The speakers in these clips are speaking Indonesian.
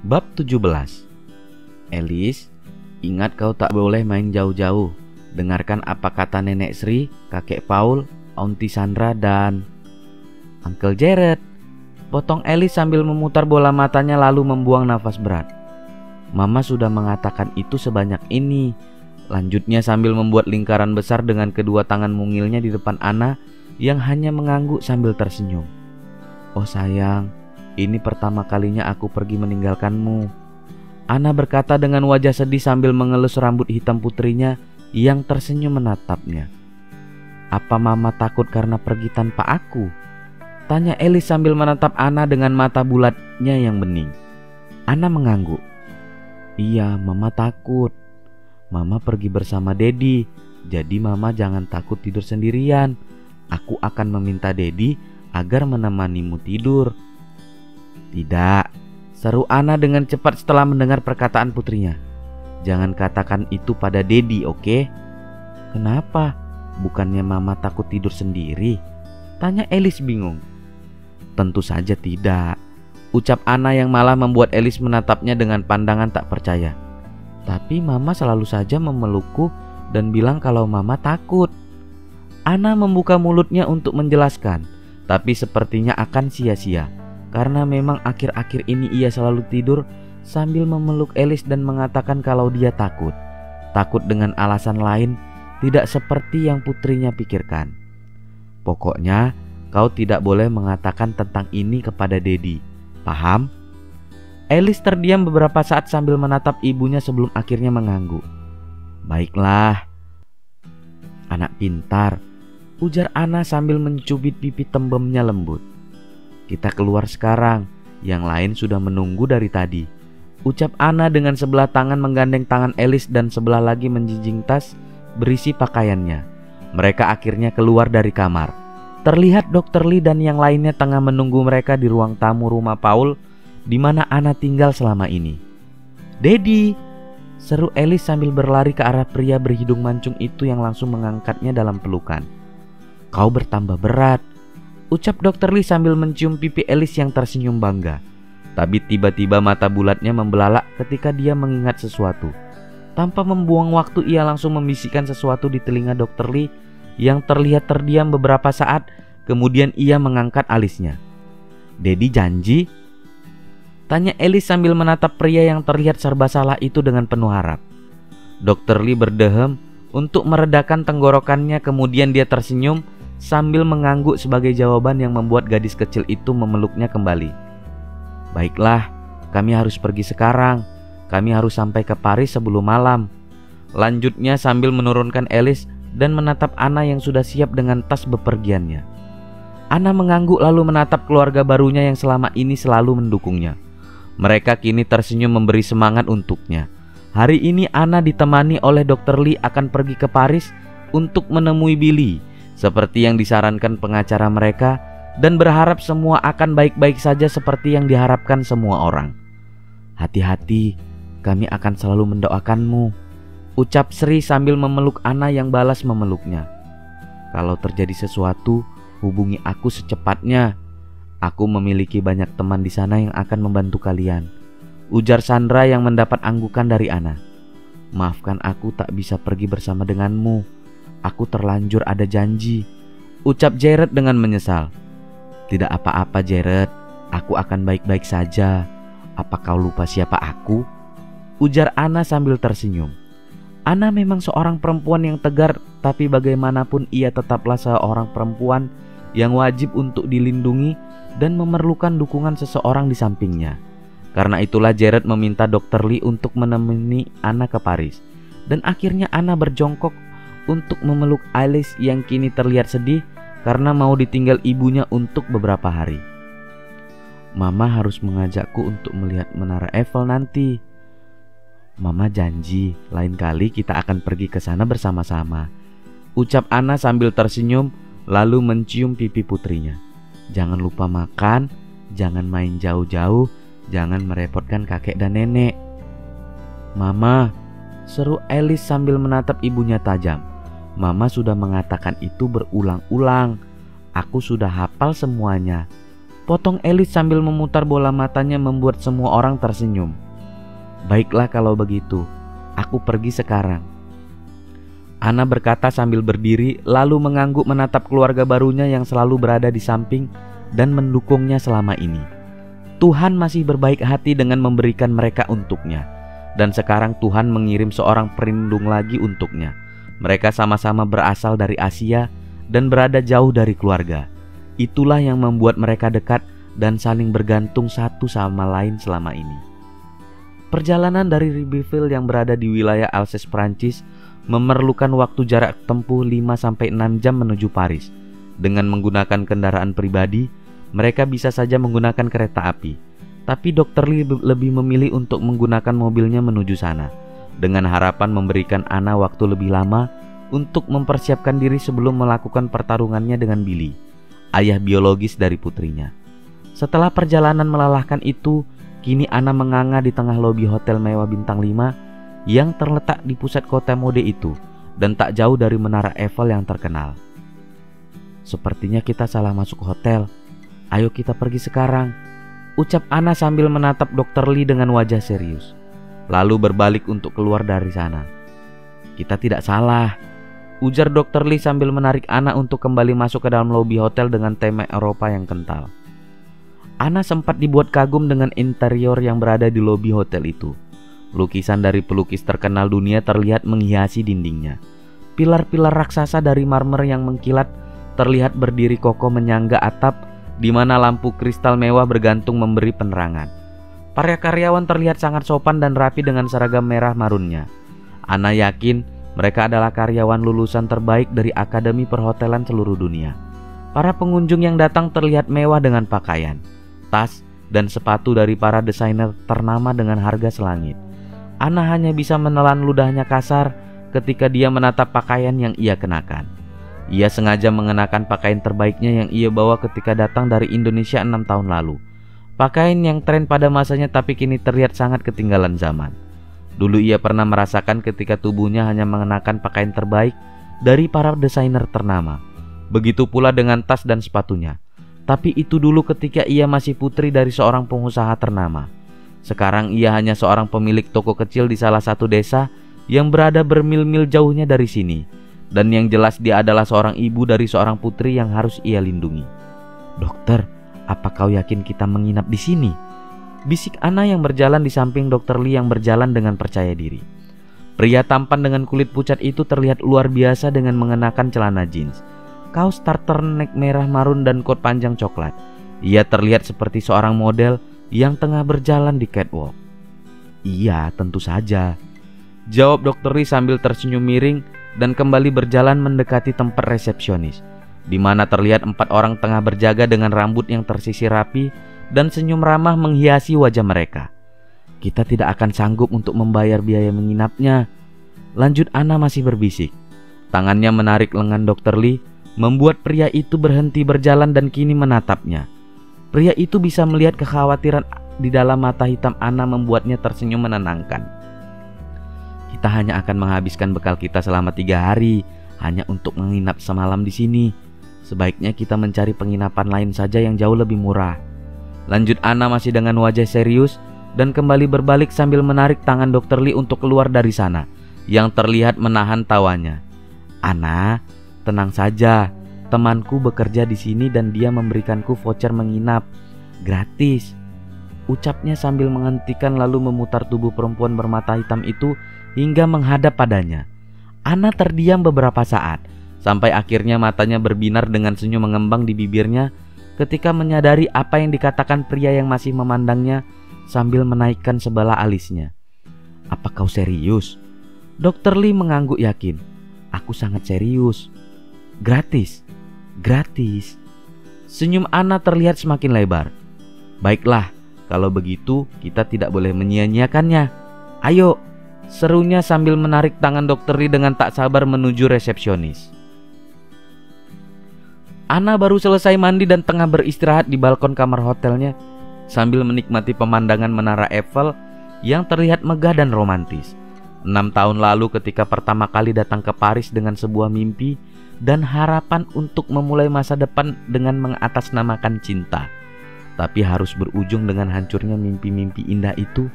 Bab 17. Elis, ingat kau tak boleh main jauh-jauh. Dengarkan apa kata Nenek Sri, Kakek Paul, Aunty Sandra, dan Uncle Jared. Potong Elis sambil memutar bola matanya lalu membuang nafas berat. Mama sudah mengatakan itu sebanyak ini. Lanjutnya sambil membuat lingkaran besar dengan kedua tangan mungilnya di depan Ana yang hanya mengangguk sambil tersenyum. Oh sayang, ini pertama kalinya aku pergi meninggalkanmu. Ana berkata dengan wajah sedih sambil mengelus rambut hitam putrinya yang tersenyum menatapnya. Apa mama takut karena pergi tanpa aku? Tanya Elis sambil menatap Ana dengan mata bulatnya yang bening. Ana mengangguk. Iya, mama takut. Mama pergi bersama Dedi, jadi mama jangan takut tidur sendirian. Aku akan meminta Dedi agar menemanimu tidur. Tidak, seru Ana dengan cepat setelah mendengar perkataan putrinya. Jangan katakan itu pada Dedi, oke? Kenapa? Bukannya mama takut tidur sendiri? Tanya Elis bingung. Tentu saja tidak, ucap Ana yang malah membuat Elis menatapnya dengan pandangan tak percaya. Tapi mama selalu saja memelukku dan bilang kalau mama takut. Ana membuka mulutnya untuk menjelaskan, tapi sepertinya akan sia-sia. Karena memang akhir-akhir ini ia selalu tidur sambil memeluk Elis dan mengatakan kalau dia takut. Takut dengan alasan lain, tidak seperti yang putrinya pikirkan. Pokoknya kau tidak boleh mengatakan tentang ini kepada Dedi, paham? Elis terdiam beberapa saat sambil menatap ibunya sebelum akhirnya mengangguk. Baiklah, anak pintar, ujar Ana sambil mencubit pipi tembemnya lembut. Kita keluar sekarang, yang lain sudah menunggu dari tadi, ucap Ana dengan sebelah tangan menggandeng tangan Elis dan sebelah lagi menjinjing tas berisi pakaiannya. Mereka akhirnya keluar dari kamar. Terlihat Dr. Lee dan yang lainnya tengah menunggu mereka di ruang tamu rumah Paul di mana Ana tinggal selama ini. Dedi, seru Elis sambil berlari ke arah pria berhidung mancung itu yang langsung mengangkatnya dalam pelukan. Kau bertambah berat, ucap Dr. Lee sambil mencium pipi Elis yang tersenyum bangga. Tapi tiba-tiba mata bulatnya membelalak ketika dia mengingat sesuatu. Tanpa membuang waktu ia langsung membisikkan sesuatu di telinga Dr. Lee yang terlihat terdiam beberapa saat. Kemudian ia mengangkat alisnya. Dedi janji? Tanya Elis sambil menatap pria yang terlihat serba salah itu dengan penuh harap. Dr. Lee berdehem untuk meredakan tenggorokannya, kemudian dia tersenyum sambil mengangguk sebagai jawaban yang membuat gadis kecil itu memeluknya kembali. Baiklah, kami harus pergi sekarang. Kami harus sampai ke Paris sebelum malam. Lanjutnya sambil menurunkan Elis dan menatap Ana yang sudah siap dengan tas bepergiannya. Ana mengangguk lalu menatap keluarga barunya yang selama ini selalu mendukungnya. Mereka kini tersenyum memberi semangat untuknya. Hari ini Ana ditemani oleh Dr. Lee akan pergi ke Paris untuk menemui Billy seperti yang disarankan pengacara mereka, dan berharap semua akan baik-baik saja seperti yang diharapkan semua orang. Hati-hati, kami akan selalu mendoakanmu, ucap Sri sambil memeluk Ana yang balas memeluknya. Kalau terjadi sesuatu, hubungi aku secepatnya. Aku memiliki banyak teman di sana yang akan membantu kalian, ujar Sandra yang mendapat anggukan dari Ana. Maafkan aku tak bisa pergi bersama denganmu. Aku terlanjur ada janji, ucap Jared dengan menyesal. Tidak apa-apa Jared, aku akan baik-baik saja. Apa kau lupa siapa aku? Ujar Ana sambil tersenyum. Ana memang seorang perempuan yang tegar, tapi bagaimanapun ia tetaplah seorang perempuan yang wajib untuk dilindungi dan memerlukan dukungan seseorang di sampingnya. Karena itulah Jared meminta Dr. Lee untuk menemani Ana ke Paris. Dan akhirnya Ana berjongkok untuk memeluk Elis yang kini terlihat sedih karena mau ditinggal ibunya untuk beberapa hari. Mama harus mengajakku untuk melihat Menara Eiffel nanti. Mama janji lain kali kita akan pergi ke sana bersama-sama, ucap Ana sambil tersenyum lalu mencium pipi putrinya. Jangan lupa makan, jangan main jauh-jauh, jangan merepotkan kakek dan nenek. Mama, seru Elis sambil menatap ibunya tajam. Mama sudah mengatakan itu berulang-ulang. Aku sudah hafal semuanya. Potong Alice sambil memutar bola matanya membuat semua orang tersenyum. Baiklah kalau begitu, aku pergi sekarang. Anna berkata sambil berdiri lalu mengangguk menatap keluarga barunya yang selalu berada di samping dan mendukungnya selama ini. Tuhan masih berbaik hati dengan memberikan mereka untuknya. Dan sekarang Tuhan mengirim seorang pelindung lagi untuknya. Mereka sama-sama berasal dari Asia dan berada jauh dari keluarga. Itulah yang membuat mereka dekat dan saling bergantung satu sama lain selama ini. Perjalanan dari Ribeauvillé yang berada di wilayah Alsace, Prancis memerlukan waktu jarak tempuh 5-6 jam menuju Paris. Dengan menggunakan kendaraan pribadi, mereka bisa saja menggunakan kereta api. Tapi Dr. Lee lebih memilih untuk menggunakan mobilnya menuju sana, dengan harapan memberikan Anna waktu lebih lama untuk mempersiapkan diri sebelum melakukan pertarungannya dengan Billy, ayah biologis dari putrinya. Setelah perjalanan melelahkan itu, kini Anna menganga di tengah lobi hotel mewah bintang 5 yang terletak di pusat kota mode itu dan tak jauh dari menara Eiffel yang terkenal. Sepertinya kita salah masuk hotel. Ayo kita pergi sekarang, ucap Anna sambil menatap Dr. Lee dengan wajah serius. Lalu berbalik untuk keluar dari sana. Kita tidak salah, ujar Dr. Lee sambil menarik Anna untuk kembali masuk ke dalam lobi hotel dengan tema Eropa yang kental. Anna sempat dibuat kagum dengan interior yang berada di lobi hotel itu. Lukisan dari pelukis terkenal dunia terlihat menghiasi dindingnya. Pilar-pilar raksasa dari marmer yang mengkilat terlihat berdiri kokoh menyangga atap, di mana lampu kristal mewah bergantung memberi penerangan. Para karyawan terlihat sangat sopan dan rapi dengan seragam merah marunnya. Anna yakin mereka adalah karyawan lulusan terbaik dari Akademi Perhotelan seluruh dunia. Para pengunjung yang datang terlihat mewah dengan pakaian, tas, dan sepatu dari para desainer ternama dengan harga selangit. Anna hanya bisa menelan ludahnya kasar ketika dia menatap pakaian yang ia kenakan. Ia sengaja mengenakan pakaian terbaiknya yang ia bawa ketika datang dari Indonesia 6 tahun lalu. Pakaian yang tren pada masanya tapi kini terlihat sangat ketinggalan zaman. Dulu ia pernah merasakan ketika tubuhnya hanya mengenakan pakaian terbaik dari para desainer ternama. Begitu pula dengan tas dan sepatunya. Tapi itu dulu ketika ia masih putri dari seorang pengusaha ternama. Sekarang ia hanya seorang pemilik toko kecil di salah satu desa yang berada bermil-mil jauhnya dari sini. Dan yang jelas dia adalah seorang ibu dari seorang putri yang harus ia lindungi. "Dokter, apa kau yakin kita menginap di sini?" bisik Anna yang berjalan di samping Dr. Lee yang berjalan dengan percaya diri. Pria tampan dengan kulit pucat itu terlihat luar biasa dengan mengenakan celana jeans, kaos turtleneck merah marun dan kot panjang coklat. Ia terlihat seperti seorang model yang tengah berjalan di catwalk. "Iya, tentu saja," jawab Dr. Lee sambil tersenyum miring dan kembali berjalan mendekati tempat resepsionis, di mana terlihat 4 orang tengah berjaga dengan rambut yang tersisir rapi dan senyum ramah menghiasi wajah mereka. "Kita tidak akan sanggup untuk membayar biaya menginapnya," lanjut Anna masih berbisik. Tangannya menarik lengan Dr. Lee, membuat pria itu berhenti berjalan dan kini menatapnya. Pria itu bisa melihat kekhawatiran di dalam mata hitam Anna membuatnya tersenyum menenangkan. "Kita hanya akan menghabiskan bekal kita selama 3 hari hanya untuk menginap semalam di sini. Sebaiknya kita mencari penginapan lain saja yang jauh lebih murah," lanjut Anna masih dengan wajah serius dan kembali berbalik sambil menarik tangan Dr. Lee untuk keluar dari sana, yang terlihat menahan tawanya. "Anna, tenang saja. Temanku bekerja di sini dan dia memberikanku voucher menginap gratis," ucapnya sambil menghentikan lalu memutar tubuh perempuan bermata hitam itu hingga menghadap padanya. Anna terdiam beberapa saat, sampai akhirnya matanya berbinar dengan senyum mengembang di bibirnya ketika menyadari apa yang dikatakan pria yang masih memandangnya sambil menaikkan sebelah alisnya. "Apa kau serius?" Dr. Lee mengangguk yakin. "Aku sangat serius." "Gratis? Gratis?" Senyum Anna terlihat semakin lebar. "Baiklah, kalau begitu kita tidak boleh menyia-nyiakannya. Ayo," serunya sambil menarik tangan Dr. Lee dengan tak sabar menuju resepsionis. Anna baru selesai mandi dan tengah beristirahat di balkon kamar hotelnya sambil menikmati pemandangan menara Eiffel yang terlihat megah dan romantis. 6 tahun lalu ketika pertama kali datang ke Paris dengan sebuah mimpi dan harapan untuk memulai masa depan dengan mengatasnamakan cinta. tapi harus berujung dengan hancurnya mimpi-mimpi indah itu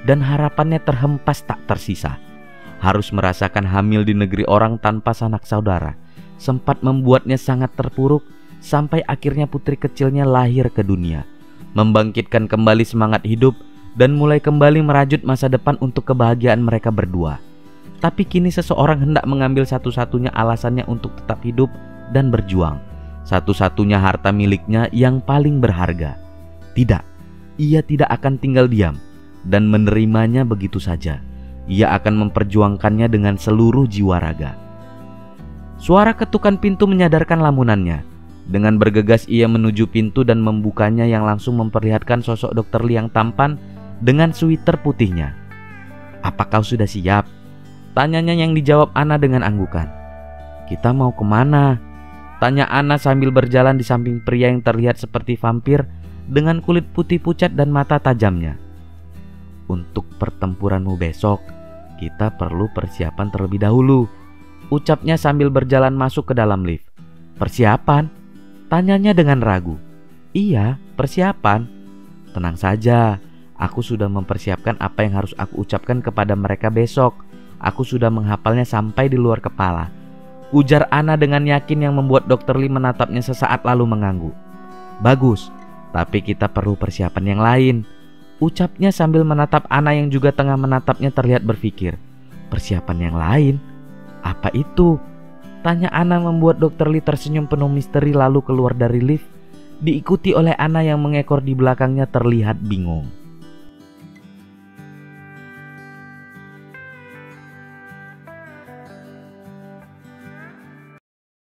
dan harapannya terhempas tak tersisa. Harus merasakan hamil di negeri orang tanpa sanak saudara sempat membuatnya sangat terpuruk, sampai akhirnya putri kecilnya lahir ke dunia, membangkitkan kembali semangat hidup dan mulai kembali merajut masa depan untuk kebahagiaan mereka berdua. Tapi kini seseorang hendak mengambil satu-satunya alasannya untuk tetap hidup dan berjuang, satu-satunya harta miliknya yang paling berharga. Tidak, ia tidak akan tinggal diam dan menerimanya begitu saja. Ia akan memperjuangkannya dengan seluruh jiwa raga. Suara ketukan pintu menyadarkan lamunannya. Dengan bergegas ia menuju pintu dan membukanya, yang langsung memperlihatkan sosok Dr. Lee yang tampan dengan sweater putihnya. "Apa kau sudah siap?" tanyanya, yang dijawab Ana dengan anggukan. "Kita mau kemana?" tanya Ana sambil berjalan di samping pria yang terlihat seperti vampir dengan kulit putih pucat dan mata tajamnya. "Untuk pertempuranmu besok, kita perlu persiapan terlebih dahulu," ucapnya sambil berjalan masuk ke dalam lift. "Persiapan?" tanyanya dengan ragu. "Iya, persiapan. Tenang saja, aku sudah mempersiapkan apa yang harus aku ucapkan kepada mereka besok. Aku sudah menghafalnya sampai di luar kepala," ujar Ana dengan yakin, yang membuat Dr. Lee menatapnya sesaat lalu mengangguk. "Bagus, tapi kita perlu persiapan yang lain," ucapnya sambil menatap Ana yang juga tengah menatapnya terlihat berpikir. "Persiapan yang lain? Apa itu?" tanya Ana, membuat Dr. Lee tersenyum penuh misteri lalu keluar dari lift, diikuti oleh Ana yang mengekor di belakangnya terlihat bingung.